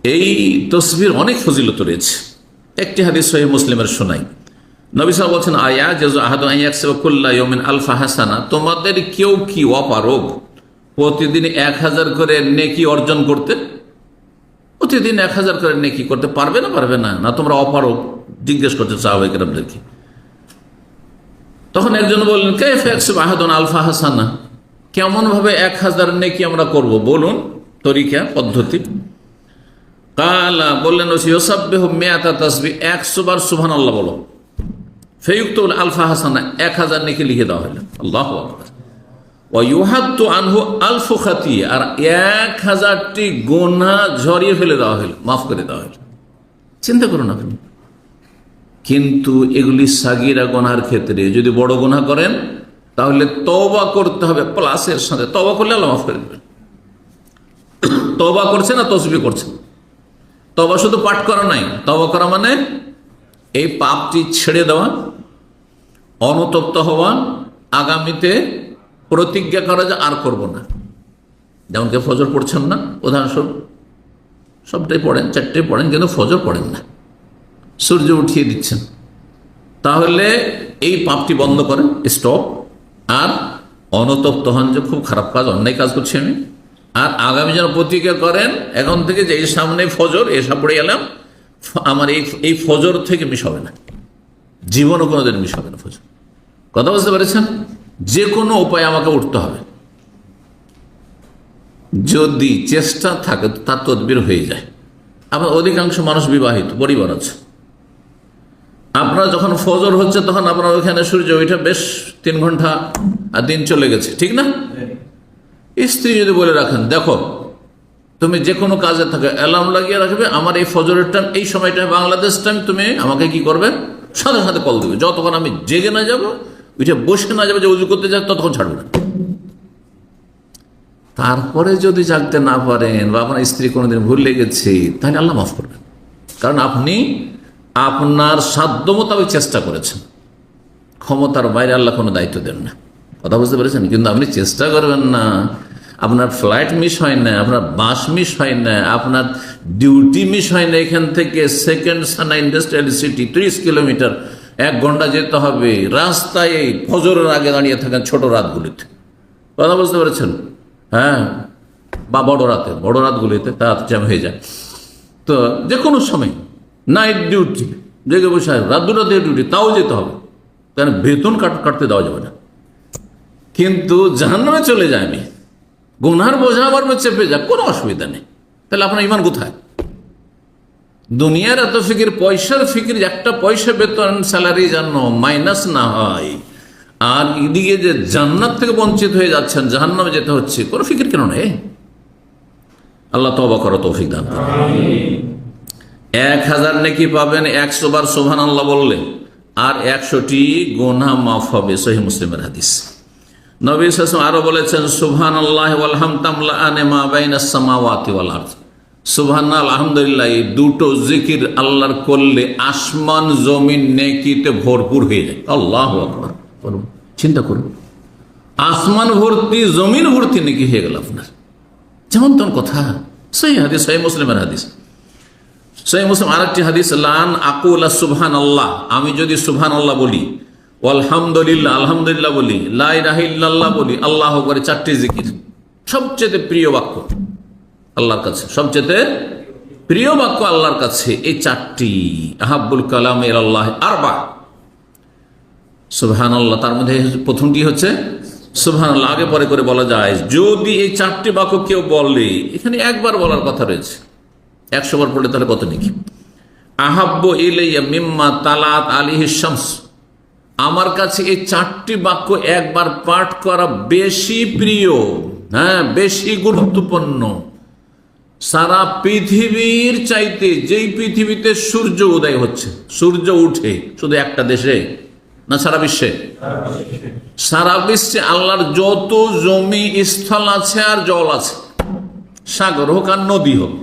এই তসবির অনেক ফজিলত রয়েছে। একটি হাদিস সহিহ মুসলিমের শোনাই, নবী সাল্লাল্লাহু আলাইহি ওয়াসাল্লাম বলছেন, আয়া জাযু আহাদু আন ইয়াকসিবা কুল্লা ইয়াউমিন আলফা হাসানা, তোমাদের কেউ কি অপারগ প্রতিদিন 1000 করে নেকি অর্জন করতে? প্রতিদিন 1000 করে নেকি করতে পারবে না? পারবে না? না তোমরা অপারগ? জিজ্ঞেস করতে সাহাবায়ে কেরামদেরকে। তখন একজন বললেন, কাইফা ইয়াকসিবু আহাদুন আলফা হাসানা, কেমন ভাবে 1000 নেকি আমরা করব, বলুন তরিকা পদ্ধতি। কালা বললেন, ইউসাব্বিহু মিআতা তাসবিহ, 100 বার সুবহানাল্লাহ বলো, ফায়ুক্তুল আলফা হাসানা, 1000 নেকি লিখে দেওয়া হলো। আল্লাহু আকবার। ওয়া ইউহাত্তু আনহু আলফু খাতিয়া, আর 1000টি গুনাহ ঝরিয়ে ফেলে দেওয়া হলো, মাফ করে দেওয়া হলো। চিন্তা করুন আপনি। কিন্তু এগুলি সাগীরা গুনাহের ক্ষেত্রে যদি বড় গুনাহ করেন তাহলে তওবা করতে হবে, প্লাসের সাথে তওবা করলে আল্লাহ মাফ করে দেবেন। তওবা করছে না তাসবিহ করছে? তওবা শুধু পাঠ করা নাই, তওবা করা মানে এই পাপটি ছেড়ে দেওয়া, অনুতপ্ত হওয়া, আগামীতে প্রতিজ্ঞা করা যে আর করব না। যেমন কেউ ফজর পড়ছেন না, উদাহরণস্বরূপ, সবটাই পড়েন, 4টাই পড়েন, কিন্তু ফজর পড়েন না, সূর্য উঠিয়ে দিচ্ছেন, তাহলে এই পাপটি বন্ধ করেন, স্টপ। আর অনুতপ্ত হন যে খুব খারাপ কাজ, অন্যায় কাজ করছি আমি, আর আগামী যেন প্রতিজ্ঞা করেন এখন থেকে যে এই সামনে ফজর এসা পড়ে গেলাম, আমার এই ফজর থেকে মিস হবে না, জীবনও কোনোদিন মিস হবে না ফজর। কথা বুঝতে পেরেছেন? যে কোনো উপায়ে আমাকে উঠতে হবে। যদি চেষ্টা থাকে তার তদবির হয়ে যায়। আপনার অধিকাংশ মানুষ বিবাহিত, পরিবার আছে, আপনার যখন ফজর হচ্ছে তখন আপনার ওইখানে সূর্য ওইটা বেশ 3 ঘন্টা আর দিন চলে গেছে, ঠিক না? স্ত্রী যদি বলে রাখেন, দেখো তুমি যে কোনো কাজে থাকে অ্যালার্ম লাগিয়ে রাখবে, আমার এই ফজরের টাইম এই সময়টা বাংলাদেশ টাইম, তুমি আমাকে কি করবে, সাথে সাথে কল দেবে, যতক্ষণ আমি জেগে না যাবো, ওইটা বসে না যাবে, যে উজু করতে যায় ততক্ষণ ছাড়বে না। তারপরে যদি জাগতে না পারেন বা আপনার স্ত্রী কোনোদিন ভুল লেগেছে, তাহলে আল্লাহ মাফ করবেন, কারণ আপনি আপনার সাধ্য মোতাবেক চেষ্টা করেছেন। ক্ষমতার বাইরে আল্লাহ কোনো দায়িত্ব দেন না। কথা বুঝতে পেরেছেন? কিন্তু আপনি চেষ্টা করবেন না, আপনার ফ্লাইট মিস হয় না, আপনার বাস মিস হয় না, আপনার ডিউটি মিস হয় না, এখান থেকে সেকেন্ড সানা ইন্ডাস্ট্রিয়াল সিটি 30 কিলোমিটার 1 ঘন্টা যেতে হবে, রাস্তায় ফজরের আগে দাঁড়িয়ে থাকেন ছোট রাতগুলিতে। কথা বুঝতে পেরেছেন? হ্যাঁ, বা বড় রাতগুলিতে তার জ্যাম হয়ে যায়। তো যে কোনো সময় নাইট ডিউটি, জেগে বসে রাত 2টা ডিউটি, তাও যেতে হবে, কারণ বেতন কাটতে দেওয়া যাবে না। কিন্তু জাহান্নামে চলে যায়, আমি গুনার বোঝা আমার চেপে যাক, কোনো অসুবিধা নেই। তাহলে আপনার ইমান কোথায়? দুনিয়ার এত ফিকির, পয়সার ফিকির, একটা পয়সা বেতন স্যালারি যেন মাইনাস না হয়, আর এদিকে যে জান্নাত থেকে বঞ্চিত হয়ে যাচ্ছেন, জাহান্নামে যেতে হচ্ছে, কোনো ফিকির কেন নেই? আল্লাহ তওবা করার তৌফিক দান করুন। 1000 নেকি পাবেন 100 বার সুবহানাল্লাহ বললে, আর 100টি গুনাহ মাফ হবে। সহিহ মুসলিমের হাদিস। নবী সাল্লাল্লাহু আলাইহি ওয়াসাল্লাম আরো বলেছেন, সুবহানাল্লাহি ওয়াল হামদুলিল্লাহি মা বাইনাস সামাওয়াতি ওয়াল আরদ। সুবহানাল্লাহ, আলহামদুলিল্লাহ, এই দুটো জিকির আল্লাহর করলে আসমান জমিন নেকিতে ভরপুর হয়ে যায়। আল্লাহু আকবার। চিন্তা করুন, আসমান ভর্তি জমিন ভর্তি নেকি হয়ে গেল আপনার। যেমন তেমন কথা। সহিহ হাদিস, সহিহ মুসলিমের হাদিস। সহিহ মুসলিম আরেকটি হাদিস, লান আকুলা সুবহানাল্লাহ, আমি যদি সুবহানাল্লাহ বলি, আলহামদুলিল্লাহ, আলহামদুলিল্লাহ বলি, লা ইলাহা ইল্লাল্লাহ বলি, আল্লাহু আকবার, 4টি জিকির সবচেয়ে প্রিয় বাক্য আল্লাহর কাছে, সবচেয়ে প্রিয় বাক্য আল্লাহর কাছে এই 4টি। আহাব্বুল কালাম ইলাল্লাহ আরবা, সুবহানাল্লাহ, তার মধ্যে প্রথমটি হচ্ছে সুবহানাল্লাহ, আগে পরে করে বলা যায়। যদি এই 4টি বাক্য কেউ বলে, এখানে একবার বলার কথা রয়েছে, 100 বার পড়লে তাহলে কত নাকি? আহাব্বু ইলাইয়া মিম্মা তালাত আলাইহিশ শামস, আমার কাছে এই 4টি বাক্য একবার পাঠ করা বেশি প্রিয়, হ্যাঁ, বেশি গুরুত্বপূর্ণ। সারা পৃথিবীর চাইতে, যেই পৃথিবীতে সূর্য উদয় হচ্ছে, সূর্য উঠে, শুধু একটা দেশে না, সারা বিশ্বে? সারা বিশ্বে আল্লাহর যত জমি স্থল আছে আর জল আছে, সাগর হোক আর নদী হোক,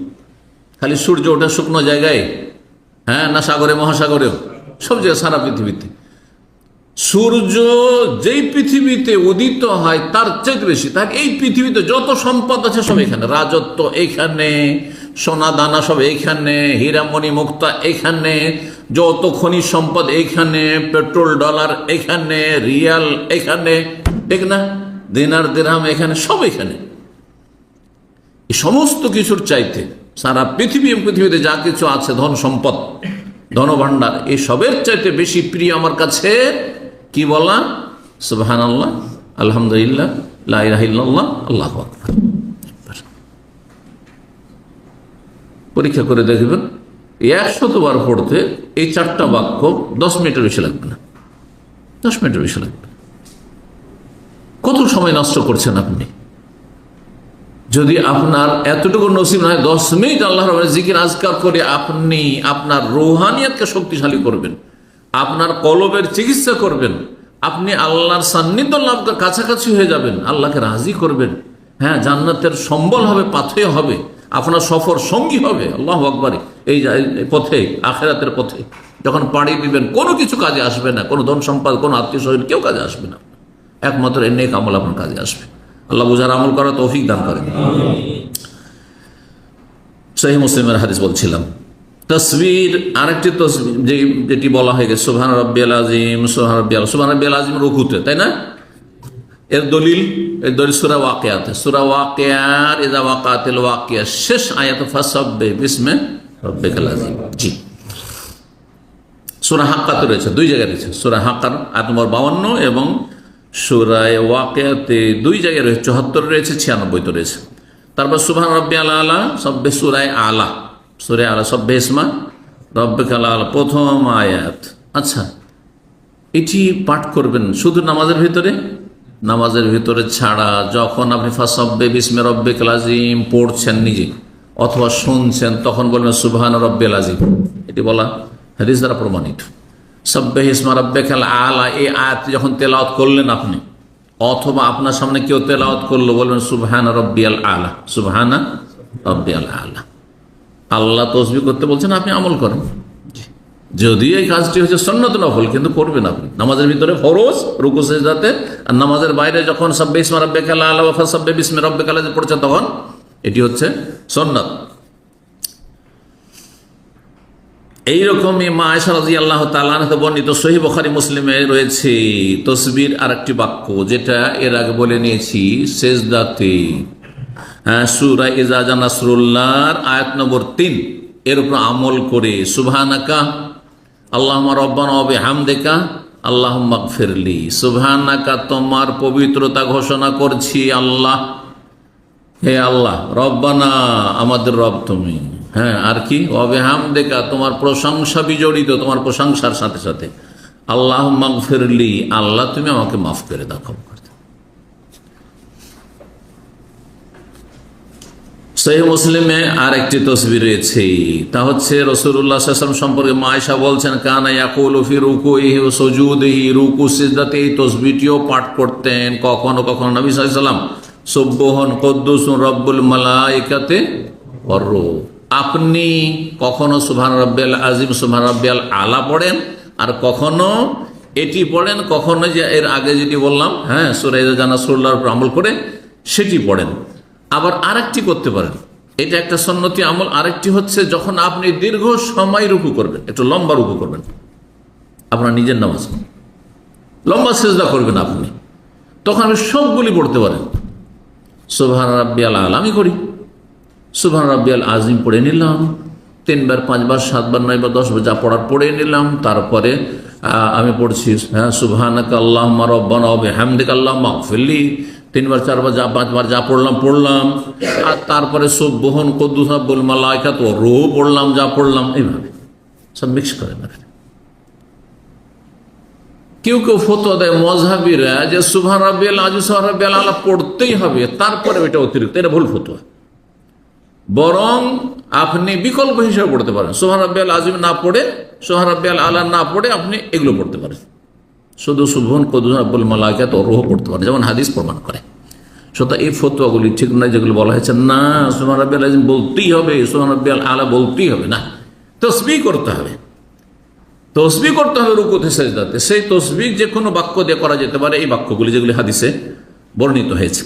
খালি সূর্য ওঠে শুকনো জায়গায়, হ্যাঁ, না সাগরে মহাসাগরেও, সব জায়গায়, সারা পৃথিবীতে সূর্য যেই পৃথিবীতে উদিত হয় তার চেয়ে বেশি, তার এই পৃথিবীতে যত সম্পদ আছে সব এখানে, রাজত্ব এখানে, সোনা দানা সব এইখানে, হীরামণি মুক্তা এইখানে, যত খনিজ সম্পদ এইখানে, পেট্রোল ডলার এইখানে, রিয়াল এইখানে, ঠিক না, দিনার দিরহাম এখানে, সব এখানে। এই সমস্ত কিছুর চাইতে সারা পৃথিবীতে যা কিছু আছে, ধন সম্পদ, ধনভাণ্ডার, এই সবের চাইতে বেশি প্রিয় আমার কাছে কি বলা? সুবহানাল্লাহ, আলহামদুলিল্লাহ, লা ইলাহা ইল্লাল্লাহ, আল্লাহু আকবার। পরীক্ষা করে দেখবেন 100 বার পড়তে এই 4টা বাক্য 10 মিনিটের বেশি লাগবে না, 10 মিনিটের বেশি লাগবে। কত সময় নষ্ট করছেন আপনি? যদি আপনার এতটুকু নসিব নয়, 10 মিনিট আল্লাহর জিকির আজকার করে আপনি আপনার রুহানিয়াতকে শক্তিশালী করবেন, আপনার কলবের চিকিৎসা করবেন, আপনি আল্লাহর সান্নিধ্য লাভ কাছাকাছি হয়ে যাবেন, আল্লাহকে রাজি করবেন, হ্যাঁ, জান্নাতের সম্বল হবে, পাথেয় হবে, আপনার সফর সঙ্গী হবে। আল্লাহু আকবার। এই পথে, আখিরাতের পথে যখন পাড়ি দিবেন, কোনো কিছু কাজে আসবে না, কোনো ধন সম্পদ, কোনো আত্মীয় স্বজন, কেউ কাজে আসবে না, একমাত্র এই নেক আমল আপনার কাজে আসবে। আল্লাহ বুঝার আমল করার তৌফিক দান করেন। সহিহ মুসলিমের হাদিস বলছিলাম। তসবির, আরেকটি তসবির যেটি বলা হয়ে গেছে, সুবহান রাব্বিয়াল আযীম, সুবহান রাব্বিয়াল আযীম রুকুতে, তাই না? এর দলিল সূরা ওয়াকিয়াতে, সূরা ওয়াকিয়ার ইযা ওয়াকাতিল ওয়াকিয়া শেষ আয়াত ফাসাব্বিহ বিসমি রাব্বিকাল আযীম। জি, সূরা হাক্কাতে রয়েছে, 2 জায়গায় রয়েছে, সূরা হাক্কার আয়াত নম্বর 52 এবং সূরা ওয়াকিয়াতে 2 জায়গায় রয়েছে, 74 রয়েছে, 96 তো রয়েছে। তারপর সুবহান রাব্বিয়াল আলা, সব্বে সূরা আলা, সূরা আলা সব্বে ইসমা রাব্বিকাল আলা, প্রথম আয়াত। আচ্ছা, এটি পাঠ করবেন শুধু নামাজের ভিতরে, নামাজের ভিতরে ছাড়া যখন আপনি ফাসাব্বিহ বিসমি রাব্বিকাল আযীম পড়ছেন নিজে অথবা শুনছেন, তখন বলবেন সুবহান রাব্বিয়াল আযীম। এটি বলা হাদিস দ্বারা প্রমাণিত। সাব্বিহ ইসমা রাব্বিকাল আলা, এই আয়াত যখন তেলাওয়াত করলেন আপনি, অথবা আপনার সামনে কেউ তেলাওয়াত করলো, বলবেন সুবহান রাব্বিয়াল আলা, সুবহান রাব্বিয়াল আলা। আল্লাহ তাসবিহ করতে বলছেন, আপনি আমল করেন। যদিও এই কাজটি হচ্ছে সুন্নত নফল, কিন্তু করবেন আপনি। নামাজের ভিতরে ফরজ, রুকু সিজদাতে, আর নামাজের বাইরে যখন সাব্বিহ ইসমা রাব্বিকাল আলা ওয়া ফাসাব্বিহ বিসমি রাব্বিকাল আযীম পড়ছেন, তখন এটি হচ্ছে সুন্নাত। এইরকমই মা আয়েশা রাদিয়াল্লাহু তাআলা আনহা বর্ণিত সহিহ বুখারী মুসলিমে রয়েছে তসবির আরেকটি বাক্য, যেটা এর আগে বলে নিয়েছি, সেজদাতে সূরা ইযা জা নাসরুল্লাহর আয়াত নম্বর 3 এর উপর আমল করে সুবহানাকা আল্লাহুম্মা রব্বানা ওয়া বিহামদিকা আল্লাহুম্মা গফিরলি, সুবহানাকা তোমার পবিত্রতা ঘোষণা করছি আল্লাহ, হে আল্লাহ, রব্বানা আমাদের রব তুমি, হ্যাঁ, আর কি, ওয়া বিহামদিকা তোমার প্রশংসা বিজড়িত, তোমার প্রশংসার সাথে সাথে, আল্লাহুম্মা গফিরলি আল্লাহ তুমি আমাকে মাফ করে দাও, ক্ষমা করে দাও। সহিহ মুসলিমে আরেকটি তসবির রয়েছে, তা হচ্ছে রাসূলুল্লাহ সাল্লাল্লাহু আলাইহি ওয়াসাল্লাম সম্পর্কে মা আয়েশা বলছেন, কানা ইয়াকুলু ফি রুকুইহি ওয়া সুজুদিহি, রুকু সিজদাতে এই তসবিটিও পাঠ করতেন। কখনো কখনো নবী সাল্লাল্লাহু আলাইহি ওয়াসাল্লাম সুবহান কুদ্দুসুন রব্বুল মালায়েকাতি ওয়ার রূহ, আপনি কখনো সুবহান রাব্বিয়াল আযীম, সুবহান রাব্বিয়াল আলা পড়েন, আর কখনো এটি পড়েন, কখনো যে এর আগে যেটি বললাম, হ্যাঁ, সূরা ইযা জা নাসরুল্লাহর উপর আমল করে সেটি পড়েন। আবার আরেকটি করতে পারেন, এটা একটা সুন্নতি আমল। আরেকটি হচ্ছে যখন আপনি দীর্ঘ সময় রুকু করবেন, একটু লম্বা রুকু করবেন, আপনার নিজের নামাজ, লম্বা সিজদা করবেন আপনি, তখন আপনি সবগুলি পড়তে পারেন। সুবহান রাব্বিয়াল আলা আমি করি, সুবহান রাব্বিয়াল আযীম পড়ে নিলাম 3 বার, 5 বার, 7 বার, 9 বার, 10 বার, যা পড়ার পড়ে নিলাম। তারপরে আমি পড়ছি, হ্যাঁ, সুবহানাকা আল্লাহুম্মা রব্বানা ওয়া বিহামদিকা আল্লাহুম্মা গফিরলি, 3 বার, 4 বার, 5 বার যা পড়লাম। আর তারপরে সুবহান কুদ্দুস রব্বুল মালায়েকাতি ওয়ার রূহ পড়লাম, যা পড়লাম, এইভাবে সব মিক্স করে না। কেউ কেউ ফতোয়া দেয় মযহাবীরা যে সুবহান রাব্বিয়াল আযীম, সুবহান রাব্বিয়াল আলা পড়তেই হবে, তারপরে এটা অতিরিক্ত। এটা ভুল ফতোয়া। বরং আপনি বিকল্প হিসেবে পড়তে পারেন, সুবহান রাব্বিয়াল আযীম না পড়ে, সুবহান রাব্বিয়াল আলা না পড়ে আপনি এগুলো পড়তে পারেন, শুধু সুবহান কুদ্দুস রব্বুল মালায়েকাতি ওয়ার রূহ পড়তে পারেন, যেমন হাদিস প্রমাণ করে। সুতরাং এই ফতোয়াগুলি ঠিক নয়, যেগুলো বলা হয়েছে না সুবহান রাব্বিয়াল আযীম বলতেই হবে, সুবহান রাব্বিয়াল আলা বলতেই হবে, না, তাসবিহ করতে হবে, তাসবিহ করতে হবে রুকুতে সিজদাতে। সেই তাসবিহ যে কোনো বাক্য দিয়ে করা যেতে পারে, এই বাক্যগুলি যেগুলি হাদিসে বর্ণিত হয়েছে।